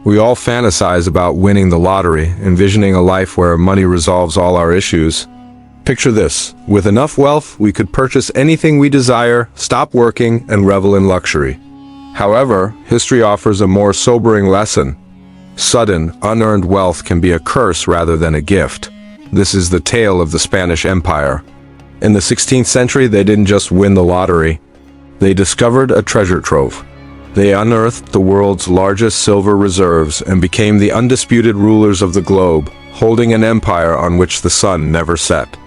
We all fantasize about winning the lottery, envisioning a life where money resolves all our issues. Picture this: with enough wealth, we could purchase anything we desire, stop working, and revel in luxury. However, history offers a more sobering lesson. Sudden, unearned wealth can be a curse rather than a gift. This is the tale of the Spanish Empire. In the 16th century, they didn't just win the lottery. They discovered a treasure trove. They unearthed the world's largest silver reserves and became the undisputed rulers of the globe, holding an empire on which the sun never set.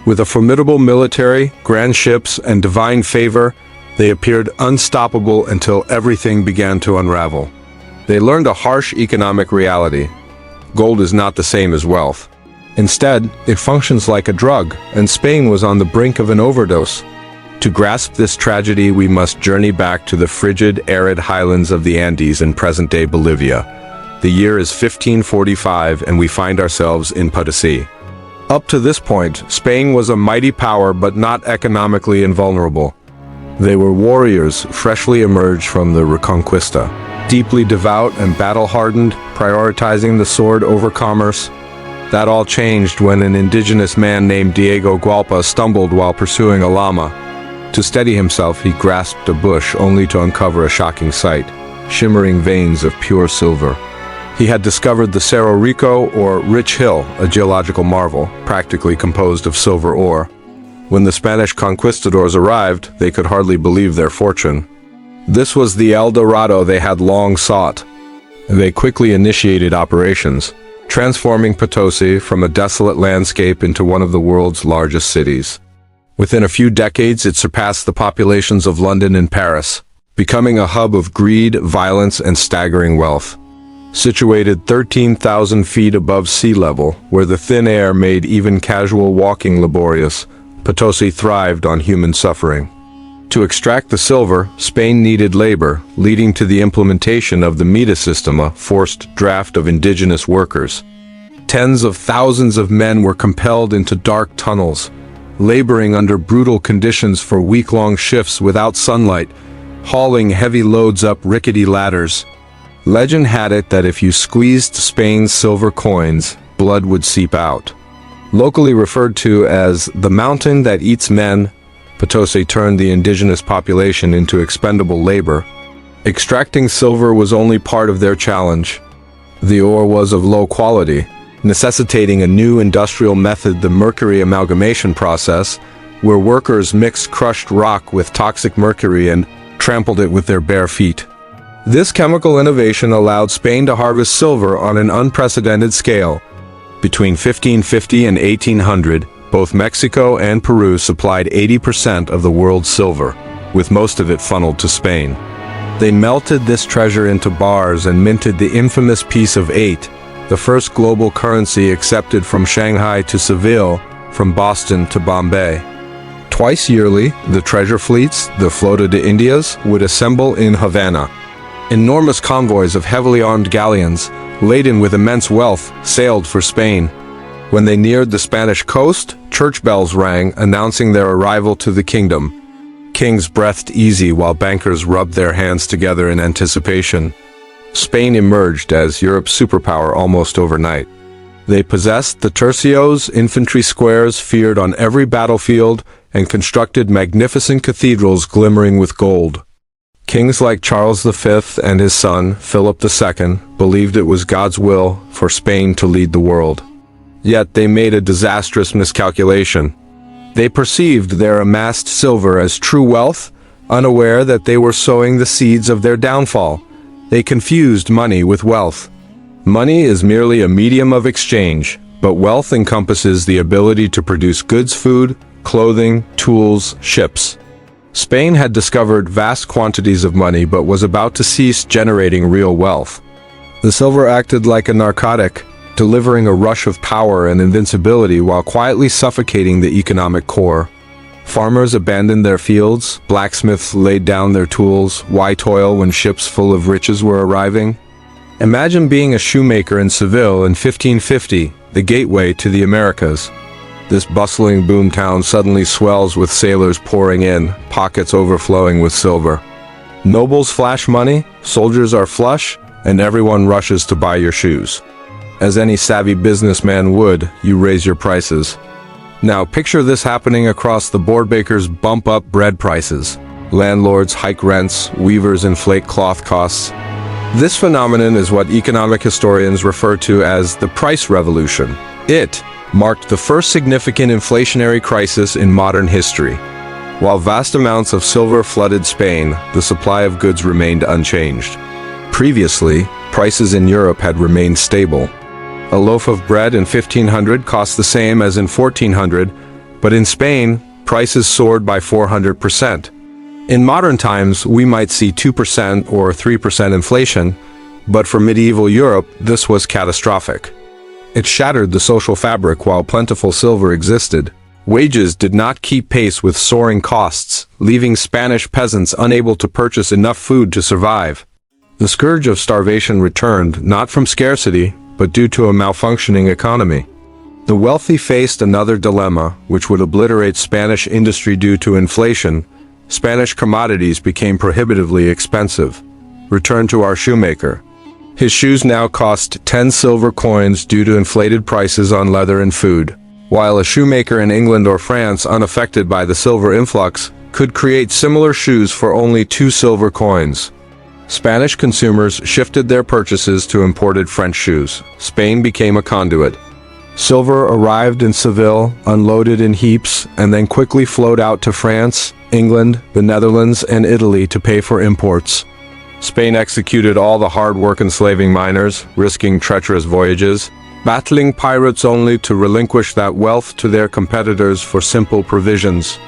With a formidable military, grand ships, and divine favor, they appeared unstoppable until everything began to unravel. They learned a harsh economic reality. Gold is not the same as wealth. Instead, it functions like a drug, and Spain was on the brink of an overdose. To grasp this tragedy, we must journey back to the frigid, arid highlands of the Andes in present-day Bolivia. The year is 1545, and we find ourselves in Potosí. Up to this point, Spain was a mighty power but not economically invulnerable. They were warriors freshly emerged from the Reconquista, deeply devout and battle-hardened, prioritizing the sword over commerce. That all changed when an indigenous man named Diego Gualpa stumbled while pursuing a llama. To steady himself, he grasped a bush only to uncover a shocking sight: shimmering veins of pure silver. He had discovered the Cerro Rico, or Rich Hill, a geological marvel, practically composed of silver ore. When the Spanish conquistadors arrived, they could hardly believe their fortune. This was the El Dorado they had long sought. They quickly initiated operations, transforming Potosí from a desolate landscape into one of the world's largest cities. Within a few decades, it surpassed the populations of London and Paris, becoming a hub of greed, violence, and staggering wealth. Situated 13,000 feet above sea level, where the thin air made even casual walking laborious, Potosí thrived on human suffering. To extract the silver, Spain needed labor, leading to the implementation of the Mita system, a forced draft of indigenous workers. Tens of thousands of men were compelled into dark tunnels, laboring under brutal conditions for week-long shifts without sunlight, hauling heavy loads up rickety ladders. Legend had it that if you squeezed Spain's silver coins, blood would seep out. Locally referred to as the mountain that eats men, Potosí turned the indigenous population into expendable labor. Extracting silver was only part of their challenge. The ore was of low quality, necessitating a new industrial method, the mercury amalgamation process, where workers mixed crushed rock with toxic mercury and trampled it with their bare feet. This chemical innovation allowed Spain to harvest silver on an unprecedented scale. Between 1550 and 1800, both Mexico and Peru supplied 80% of the world's silver, with most of it funneled to Spain. They melted this treasure into bars and minted the infamous piece of 8, the first global currency accepted from Shanghai to Seville, from Boston to Bombay. Twice yearly, the treasure fleets, the Flota de Indias, would assemble in Havana. Enormous convoys of heavily armed galleons, laden with immense wealth, sailed for Spain. When they neared the Spanish coast, church bells rang, announcing their arrival to the kingdom. Kings breathed easy while bankers rubbed their hands together in anticipation. Spain emerged as Europe's superpower almost overnight. They possessed the tercios, infantry squares feared on every battlefield, and constructed magnificent cathedrals glimmering with gold. Kings like Charles V and his son, Philip II, believed it was God's will for Spain to lead the world. Yet they made a disastrous miscalculation. They perceived their amassed silver as true wealth, unaware that they were sowing the seeds of their downfall. They confused money with wealth. Money is merely a medium of exchange, but wealth encompasses the ability to produce goods, food, clothing, tools, ships. Spain had discovered vast quantities of money but was about to cease generating real wealth. The silver acted like a narcotic, delivering a rush of power and invincibility while quietly suffocating the economic core. Farmers abandoned their fields, blacksmiths laid down their tools. Why toil when ships full of riches were arriving? Imagine being a shoemaker in Seville in 1550, the gateway to the Americas. This bustling boomtown suddenly swells with sailors pouring in, pockets overflowing with silver. Nobles flash money, soldiers are flush, and everyone rushes to buy your shoes. As any savvy businessman would, you raise your prices. Now picture this happening across the board. Bakers bump up bread prices. Landlords hike rents, weavers inflate cloth costs. This phenomenon is what economic historians refer to as the price revolution. It marked the first significant inflationary crisis in modern history. While vast amounts of silver flooded Spain, the supply of goods remained unchanged. Previously, prices in Europe had remained stable. A loaf of bread in 1500 cost the same as in 1400, but in Spain, prices soared by 400%. In modern times, we might see 2% or 3% inflation, but for medieval Europe, this was catastrophic. It shattered the social fabric. While plentiful silver existed, wages did not keep pace with soaring costs, leaving Spanish peasants unable to purchase enough food to survive. The scourge of starvation returned, not from scarcity, but due to a malfunctioning economy. The wealthy faced another dilemma, which would obliterate Spanish industry due to inflation. Spanish commodities became prohibitively expensive. Return to our shoemaker. His shoes now cost 10 silver coins due to inflated prices on leather and food, while a shoemaker in England or France, unaffected by the silver influx, could create similar shoes for only 2 silver coins. Spanish consumers shifted their purchases to imported French shoes. Spain became a conduit. Silver arrived in Seville, unloaded in heaps, and then quickly flowed out to France, England, the Netherlands, and Italy to pay for imports. Spain executed all the hard work enslaving miners, risking treacherous voyages, battling pirates only to relinquish that wealth to their competitors for simple provisions.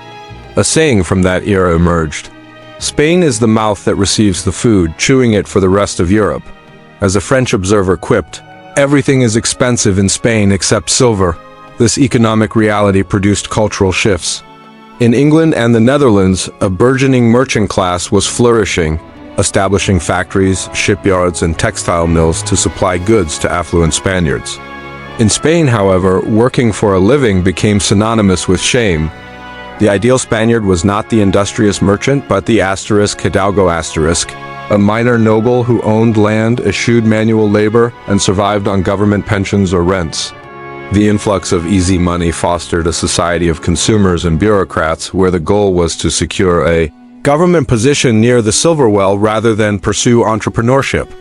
A saying from that era emerged: Spain is the mouth that receives the food, chewing it for the rest of Europe. As a French observer quipped, everything is expensive in Spain except silver. This economic reality produced cultural shifts. In England and the Netherlands, a burgeoning merchant class was flourishing, establishing factories, shipyards, and textile mills to supply goods to affluent Spaniards. In Spain, however, working for a living became synonymous with shame. The ideal Spaniard was not the industrious merchant, but the hidalgo, a minor noble who owned land, eschewed manual labor, and survived on government pensions or rents. The influx of easy money fostered a society of consumers and bureaucrats where the goal was to secure a government position near the silver well rather than pursue entrepreneurship.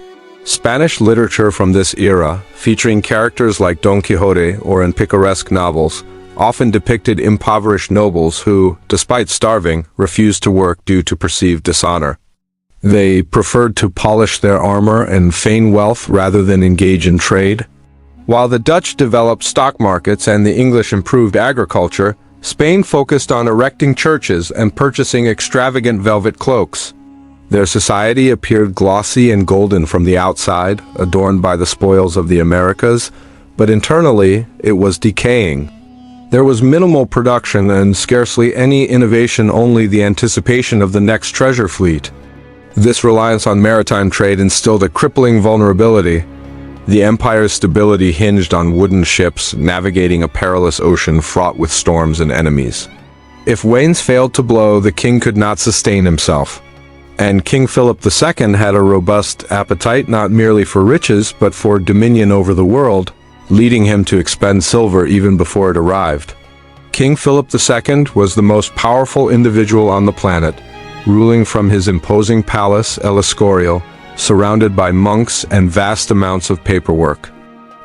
Spanish literature from this era, featuring characters like Don Quixote or in picaresque novels, often depicted impoverished nobles who, despite starving, refused to work due to perceived dishonor. They preferred to polish their armor and feign wealth rather than engage in trade. While the Dutch developed stock markets and the English improved agriculture, Spain focused on erecting churches and purchasing extravagant velvet cloaks. Their society appeared glossy and golden from the outside, adorned by the spoils of the Americas, but internally it was decaying. There was minimal production and scarcely any innovation, only the anticipation of the next treasure fleet. This reliance on maritime trade instilled a crippling vulnerability. The empire's stability hinged on wooden ships navigating a perilous ocean fraught with storms and enemies. If wains failed to blow, the king could not sustain himself. And King Philip II had a robust appetite not merely for riches but for dominion over the world, leading him to expend silver even before it arrived. King Philip II was the most powerful individual on the planet, ruling from his imposing palace, El Escorial, surrounded by monks and vast amounts of paperwork.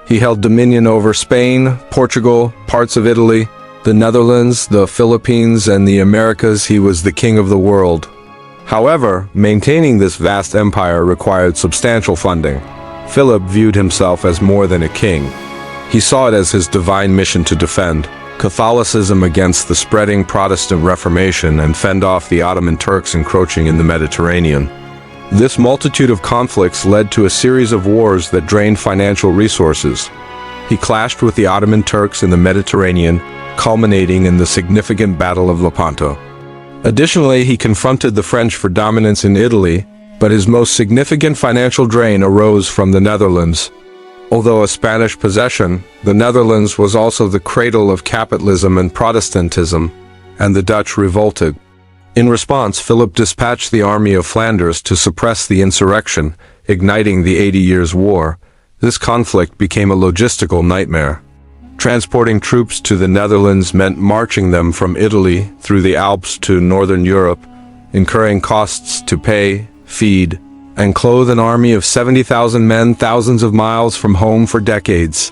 He held dominion over Spain, Portugal, parts of Italy, the Netherlands, the Philippines, and the Americas. He was the king of the world. However, maintaining this vast empire required substantial funding. Philip viewed himself as more than a king. He saw it as his divine mission to defend Catholicism against the spreading Protestant Reformation and fend off the Ottoman Turks encroaching in the Mediterranean. This multitude of conflicts led to a series of wars that drained financial resources. He clashed with the Ottoman Turks in the Mediterranean, culminating in the significant Battle of Lepanto. Additionally, he confronted the French for dominance in Italy, but his most significant financial drain arose from the Netherlands. Although a Spanish possession, the Netherlands was also the cradle of capitalism and Protestantism, and the Dutch revolted. In response, Philip dispatched the army of Flanders to suppress the insurrection, igniting the 80 Years' War. This conflict became a logistical nightmare. Transporting troops to the Netherlands meant marching them from Italy through the Alps to northern Europe, incurring costs to pay, feed, and clothe an army of 70,000 men thousands of miles from home for decades.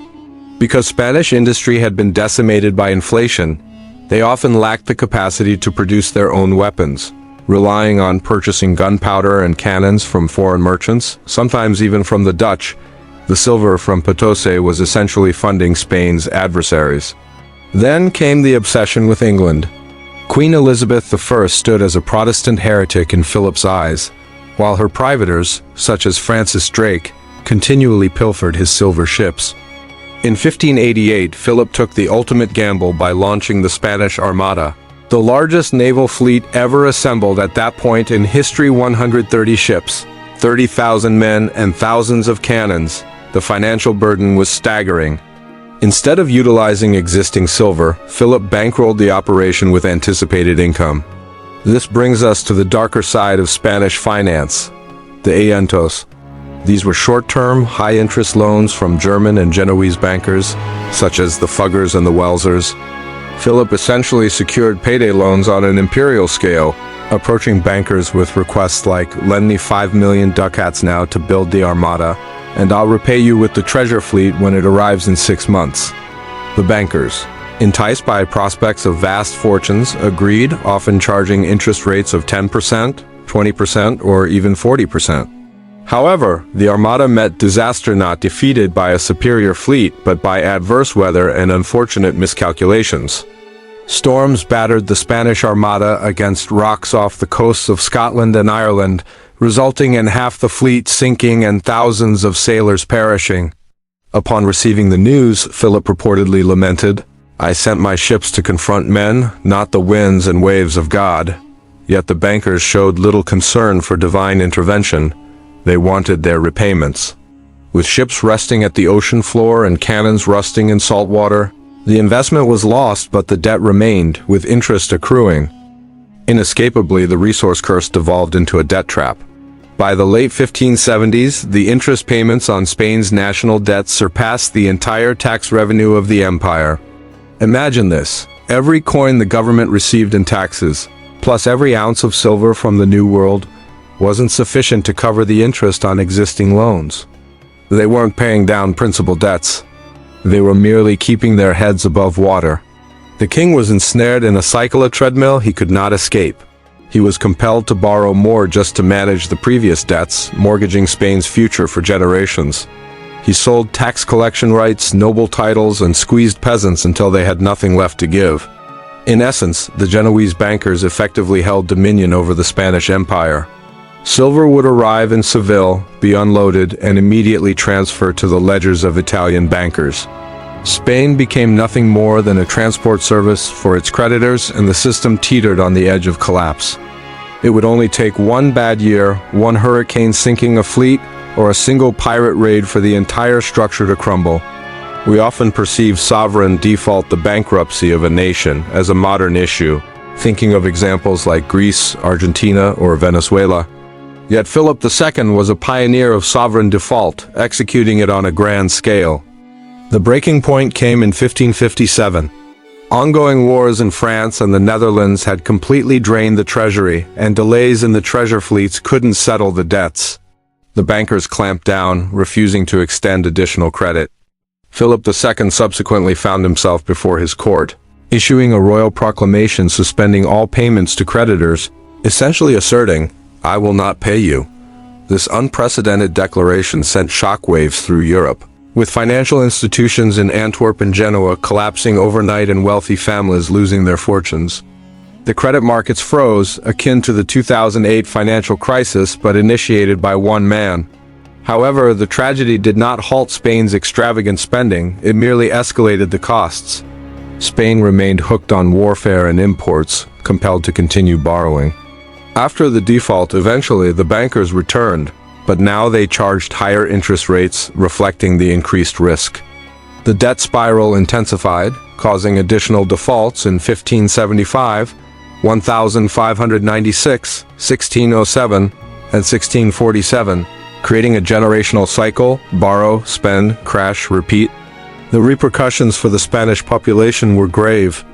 Because Spanish industry had been decimated by inflation, they often lacked the capacity to produce their own weapons, relying on purchasing gunpowder and cannons from foreign merchants, sometimes even from the Dutch. The silver from Potosí was essentially funding Spain's adversaries. Then came the obsession with England. Queen Elizabeth I stood as a Protestant heretic in Philip's eyes, while her privateers, such as Francis Drake, continually pilfered his silver ships. In 1588, Philip took the ultimate gamble by launching the Spanish Armada, the largest naval fleet ever assembled at that point in history. 130 ships, 30,000 men, and thousands of cannons. The financial burden was staggering. Instead of utilizing existing silver, Philip bankrolled the operation with anticipated income. This brings us to the darker side of Spanish finance, the ayentos. These were short-term, high-interest loans from German and Genoese bankers, such as the Fuggers and the Welsers. Philip essentially secured payday loans on an imperial scale, approaching bankers with requests like, "Lend me 5 million ducats now to build the Armada, and I'll repay you with the treasure fleet when it arrives in 6 months." The bankers, enticed by prospects of vast fortunes, agreed, often charging interest rates of 10%, 20%, or even 40%. However, the Armada met disaster, not defeated by a superior fleet, but by adverse weather and unfortunate miscalculations. Storms battered the Spanish Armada against rocks off the coasts of Scotland and Ireland, resulting in half the fleet sinking and thousands of sailors perishing. Upon receiving the news, Philip reportedly lamented, "I sent my ships to confront men, not the winds and waves of God." Yet the bankers showed little concern for divine intervention. They wanted their repayments. With ships resting at the ocean floor and cannons rusting in salt water, the investment was lost, but the debt remained, with interest accruing. Inescapably, the resource curse devolved into a debt trap. By the late 1570s, the interest payments on Spain's national debt surpassed the entire tax revenue of the empire. Imagine this: every coin the government received in taxes, plus every ounce of silver from the New World, wasn't sufficient to cover the interest on existing loans. They weren't paying down principal debts. They were merely keeping their heads above water. The king was ensnared in a cycle of treadmill he could not escape. He was compelled to borrow more just to manage the previous debts, mortgaging Spain's future for generations. He sold tax collection rights, noble titles, and squeezed peasants until they had nothing left to give. In essence, the Genoese bankers effectively held dominion over the Spanish Empire. Silver would arrive in Seville, be unloaded, and immediately transfer to the ledgers of Italian bankers. Spain became nothing more than a transport service for its creditors, and the system teetered on the edge of collapse. It would only take one bad year, one hurricane sinking a fleet, or a single pirate raid for the entire structure to crumble. We often perceive sovereign default, the bankruptcy of a nation, as a modern issue, thinking of examples like Greece, Argentina, or Venezuela. Yet Philip II was a pioneer of sovereign default, executing it on a grand scale. The breaking point came in 1557. Ongoing wars in France and the Netherlands had completely drained the treasury, and delays in the treasure fleets couldn't settle the debts. The bankers clamped down, refusing to extend additional credit. Philip II subsequently found himself before his court, issuing a royal proclamation suspending all payments to creditors, essentially asserting, "I will not pay you." This unprecedented declaration sent shockwaves through Europe, with financial institutions in Antwerp and Genoa collapsing overnight and wealthy families losing their fortunes. The credit markets froze, akin to the 2008 financial crisis, but initiated by one man. However, the tragedy did not halt Spain's extravagant spending, it merely escalated the costs. Spain remained hooked on warfare and imports, compelled to continue borrowing. After the default, eventually the bankers returned, but now they charged higher interest rates, reflecting the increased risk. The debt spiral intensified, causing additional defaults in 1575, 1596, 1607, and 1647, creating a generational cycle: borrow, spend, crash, repeat. The repercussions for the Spanish population were grave.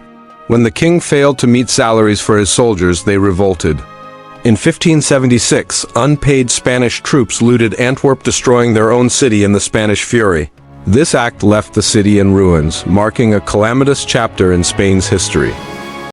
When the king failed to meet salaries for his soldiers, they revolted. In 1576, unpaid Spanish troops looted Antwerp, destroying their own city in the Spanish fury. This act left the city in ruins, marking a calamitous chapter in Spain's history.